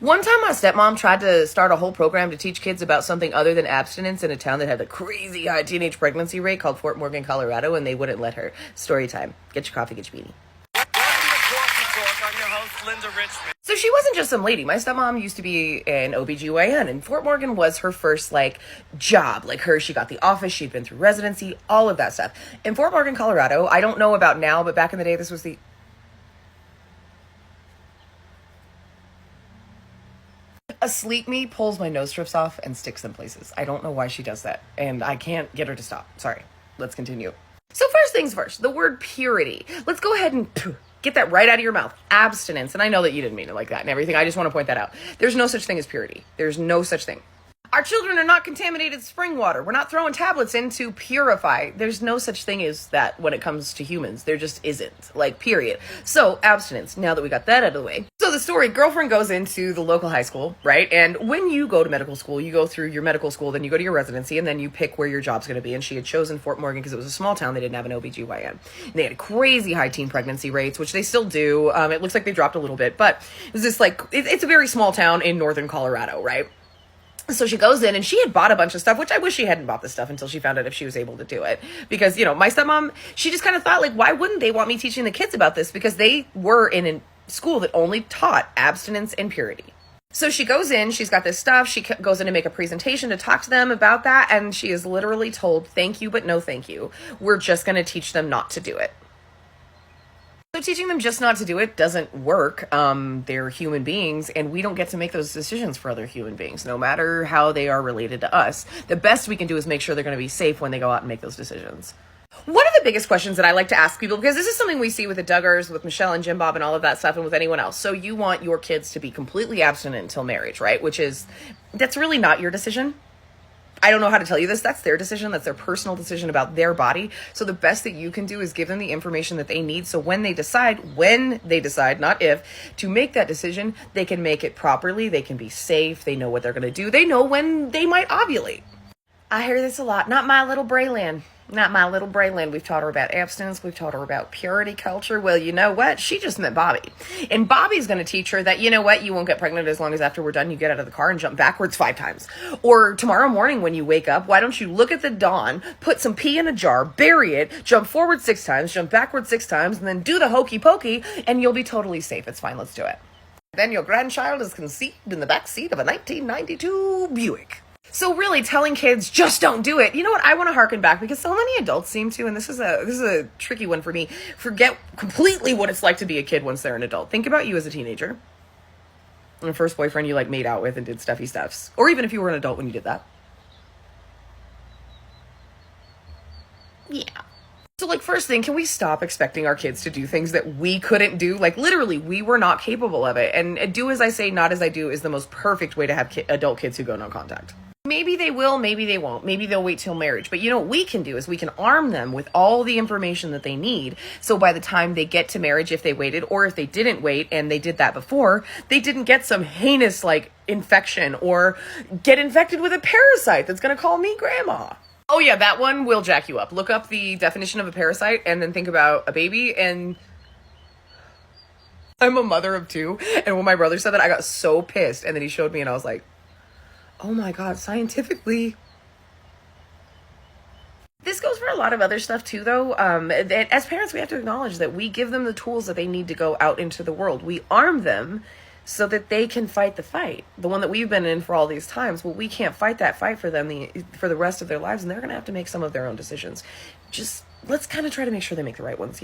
One time my stepmom tried to start a whole program to teach kids about something other than abstinence in a town that had a crazy high teenage pregnancy rate called Fort Morgan, Colorado, and they wouldn't let her. Story time. Get your coffee, get your beanie. So she wasn't just some lady. My stepmom used to be an OBGYN, and Fort Morgan was her first, job. She got the office, she'd been through residency, all of that stuff. In Fort Morgan, Colorado, I don't know about now, but back in the day, this was the... A sleep me pulls my nose strips off and sticks them places. I don't know why she does that, and I can't get her to stop. Sorry. Let's continue. So first things first, the word purity. Let's go ahead and get that right out of your mouth. Abstinence. And I know that you didn't mean it like that and everything. I just want to point that out. There's no such thing as purity. There's no such thing. Our children are not contaminated spring water. We're not throwing tablets in to purify. There's no such thing as that when it comes to humans. There just isn't. Period. So, abstinence. Now that we got that out of the way. So the story, girlfriend goes into the local high school, right? And when you go to medical school, you go through your medical school, then you go to your residency, and then you pick where your job's going to be. And she had chosen Fort Morgan because it was a small town. They didn't have an OBGYN. And they had crazy high teen pregnancy rates, which they still do. It looks like they dropped a little bit, but it was just it's a very small town in northern Colorado, right? So she goes in and she had bought a bunch of stuff, which I wish she hadn't bought this stuff until she found out if she was able to do it. Because, my stepmom, she just kind of thought, why wouldn't they want me teaching the kids about this? Because they were in a school that only taught abstinence and purity. So she goes in, she's got this stuff, she goes in to make a presentation to talk to them about that, and she is literally told, thank you, but no thank you. We're just going to teach them not to do it. So teaching them just not to do it doesn't work. They're human beings, and we don't get to make those decisions for other human beings, no matter how they are related to us. The best we can do is make sure they're going to be safe when they go out and make those decisions. One of the biggest questions that I like to ask people, because this is something we see with the Duggars, with Michelle and Jim Bob and all of that stuff, and with anyone else. So you want your kids to be completely abstinent until marriage, right? That's really not your decision. I don't know how to tell you this. That's their decision. That's their personal decision about their body. So the best that you can do is give them the information that they need. So when they decide, not if, to make that decision, they can make it properly. They can be safe. They know what they're going to do. They know when they might ovulate. I hear this a lot. Not my little Braylon. Not my little Braylon. We've taught her about abstinence. We've taught her about purity culture. Well, you know what? She just met Bobby. And Bobby's going to teach her that, you know what? You won't get pregnant as long as after we're done, you get out of the car and jump backwards 5 times. Or tomorrow morning when you wake up, why don't you look at the dawn, put some pee in a jar, bury it, jump forward 6 times, jump backwards 6 times, and then do the hokey pokey, and you'll be totally safe. It's fine. Let's do it. Then your grandchild is conceived in the back seat of a 1992 Buick. So really telling kids, just don't do it. You know what? I want to harken back because so many adults seem to, and this is a tricky one for me, forget completely what it's like to be a kid once they're an adult. Think about you as a teenager. And the first boyfriend you made out with and did stuffy stuffs. Or even if you were an adult when you did that. Yeah. So first thing, can we stop expecting our kids to do things that we couldn't do? Literally, we were not capable of it. And do as I say, not as I do is the most perfect way to have adult kids who go no contact. Maybe they will, maybe they won't. Maybe they'll wait till marriage. But what we can do is we can arm them with all the information that they need. So by the time they get to marriage, if they waited, or if they didn't wait and they did that before, they didn't get some heinous infection or get infected with a parasite that's going to call me grandma. Oh yeah, that one will jack you up. Look up the definition of a parasite and then think about a baby. And I'm a mother of 2. And when my brother said that, I got so pissed. And then he showed me and I was like, oh my God, scientifically. This goes for a lot of other stuff too, though. As parents, we have to acknowledge that we give them the tools that they need to go out into the world. We arm them so that they can fight the fight. The one that we've been in for all these times. Well, we can't fight that fight for them for the rest of their lives, and they're going to have to make some of their own decisions. Just let's kind of try to make sure they make the right ones,